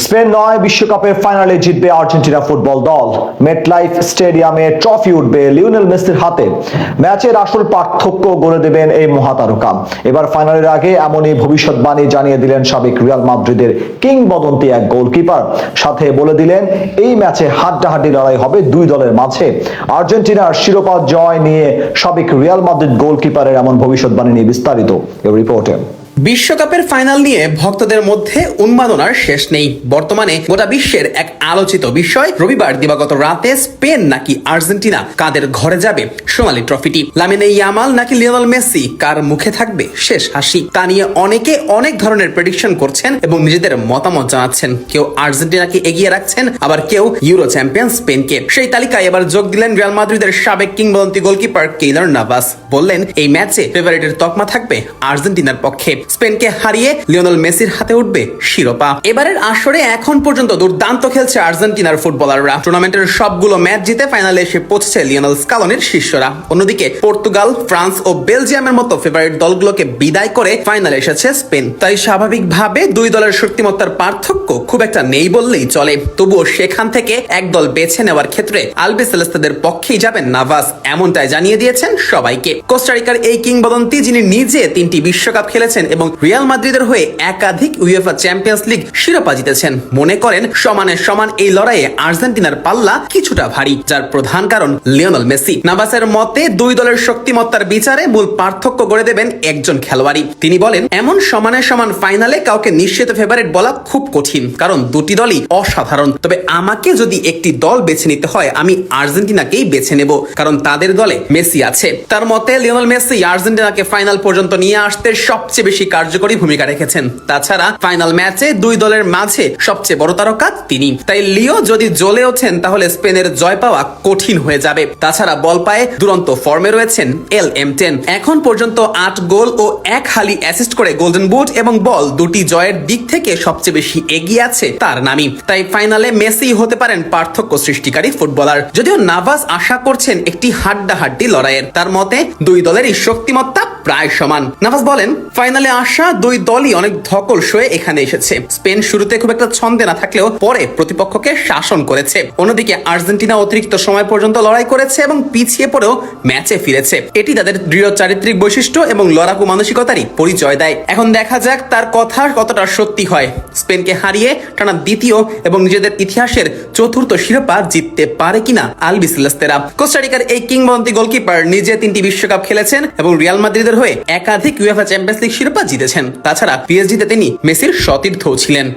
Spain নয়, বিশ্বকাপের ফাইনালে জিতবে আর্জেন্টিনা ফুটবল দল। মেটলাইফ স্টেডিয়ামে ট্রফি উঠবে লিওনেল মেসির হাতে। ম্যাচের আসল পার্থক্য গড়ে দেবেন এই মহাতারকা। এবার ফাইনালের আগে এমনই ভবিষ্যৎবাণী জানিয়ে দিলেন সাবেক রিয়াল মাদ্রিদের কিংবদন্তি এক গোলকিপার। সাথে বলে দিলেন এই ম্যাচে হাড্ডাহাড্ডি লড়াই হবে দুই দলের মাঝে। আর্জেন্টিনার শিরোপা জয় নিয়ে সাবেক রিয়াল মাদ্রিদ গোলকিপারের এমন ভবিষ্যৎবাণী নিয়ে বিস্তারিত এই রিপোর্টে। বিশ্বকাপের ফাইনাল নিয়ে ভক্তদের মধ্যে উন্মাদনার শেষ নেই। বর্তমানে গোটা বিশ্বের এক আলোচিত বিষয়, রবিবার দিবাগত রাতে স্পেন নাকি আর্জেন্টিনা, কাদের ঘরে যাবে সোনালী ট্রফিটি? লামিনে ইয়ামাল নাকি লিওনেল মেসি, কার মুখে থাকবে শেষ হাসি? তা নিয়ে অনেকে অনেক ধরনের প্রেডিকশন করছেন এবং নিজেদের মতামত জানাচ্ছেন। কেউ আর্জেন্টিনাকে এগিয়ে রাখছেন, আবার কেউ ইউরো চ্যাম্পিয়ন স্পেনকে। সেই তালিকায় এবার যোগ দিলেন রিয়াল মাদ্রিদের সাবেক কিংবদন্তি গোলকিপার কেইলার নাভাস। বললেন এই ম্যাচে ফেভারিটের তকমা থাকবে আর্জেন্টিনার পক্ষে। স্পেনকে হারিয়ে লিওনেল মেসির হাতে উঠবে শিরোপা। এবারের আসরে এখন পর্যন্ত দুর্দান্ত খেলছে আর্জেন্টিনার ফুটবলাররা। টুর্নামেন্টের সবগুলো ম্যাচ জিতে ফাইনালে এসে পৌঁছেছে লিওনেল স্কালোনির শিষ্যরা। অন্যদিকে পর্তুগাল, ফ্রান্স ও বেলজিয়ামের মতো ফেভারিট দলগুলোকে বিদায় করে ফাইনালে এসেছে স্পেন। তাই স্বাভাবিকভাবে দুই দলের শক্তিমত্তার পার্থক্য খুব একটা নেই বললেই চলে। তবুও সেখান থেকে এক দল বেছে নেওয়ার ক্ষেত্রে আলবিসেলেস্তাদের পক্ষেই যাবেন নাভাস, এমনটাই জানিয়ে দিয়েছেন সবাইকে। কোস্টারিকার এই কিংবদন্তি, যিনি নিজে 3টি বিশ্বকাপ খেলেছেন এবং রিয়াল মাদ্রিদের হয়ে একাধিক উয়েফা চ্যাম্পিয়ন্স লিগ শিরোপা জিতেছেন, মনে করেন সমানে সমান এই লড়াইয়ে আর্জেন্টিনার পাল্লা কিছুটা ভারী, যার প্রধান কারণ লিওনেল মেসি। নাভাসের মতে দুই দলের শক্তিমত্তার বিচারে মূল পার্থক্য গড়ে দেবেন একজন খেলোয়াড়ই। তিনি বলেন এমন সমানে সমান ফাইনালে কাউকে নিশ্চিত ফেভারিট বলা খুব কঠিন, কারণ দুটি দলই অসাধারণ। তবে আমাকে যদি একটি দল বেছে নিতে হয়, আমি আর্জেন্টিনাকেই বেছে নেব, কারণ তাদের দলে মেসি আছে। তার মতে লিওনেল মেসি আর্জেন্টিনাকে ফাইনাল পর্যন্ত নিয়ে আসতে সবচেয়ে বেশি কার্যকরী ভূমিকা রেখেছেন। তাছাড়া ফাইনাল ম্যাচে দুই দলের মাঝে সবচেয়ে বড় তারকা তিনি। তাই লিও যদি জ্বলে ওঠেন তাহলে স্পেনের জয় পাওয়া কঠিন হয়ে যাবে। তাছাড়া বল পায়ে দুরন্ত ফর্মে রয়েছেন LM10। এখন পর্যন্ত 8 গোল ও 1 হালি অ্যাসিস্ট করে গোল্ডেন বুট এবং বল দুটি জয়ের দিক থেকে সবচেয়ে বেশি এগিয়ে আছে তার নামই। তাই ফাইনালে মেসি হতে পারেন পার্থক্য সৃষ্টিকারী ফুটবলার। যদিও নাভাস আশা করছেন একটি হাড্ডাহাড্ডি লড়াইয়ের। তার মতে দুই দলেরই শক্তিমত্তা প্রায় সমান। নাভাস বলেন ফাইনালে আসা দুই দলই অনেক ধকল সয়ে এখানে এসেছে। স্পেন শুরুতে খুব একটা ছন্দে না থাকলেও পরে প্রতিপক্ষকে শাসন করেছে। অন্যদিকে আর্জেন্টিনা অতিরিক্ত সময় পর্যন্ত লড়াই করেছে এবং পিছিয়ে পড়েও ম্যাচে ফিরেছে। এটি তাদের দৃঢ় চারিত্রিক বৈশিষ্ট্য এবং লড়াকু মানসিকতারই পরিচয় দেয়। এখন দেখা যাক তার কথা কতটা সত্যি হয়। স্পেনকে হারিয়ে টানা দ্বিতীয় এবং নিজেদের ইতিহাসের চতুর্থ শিরোপা জিততে পারে কিনা আলবিসেলেস্তেরা। কোস্টারিকার এই কিংবদন্তি গোলকিপার নিজে 3টি বিশ্বকাপ খেলেছেন এবং রিয়াল মাদ্রিদের হয়ে একাধিক উয়েফা চ্যাম্পিয়ন্স লিগ শিরোপা জিতেছেন। তাছাড়া PSG-তে তিনি মেসির সতীর্থও ছিলেন।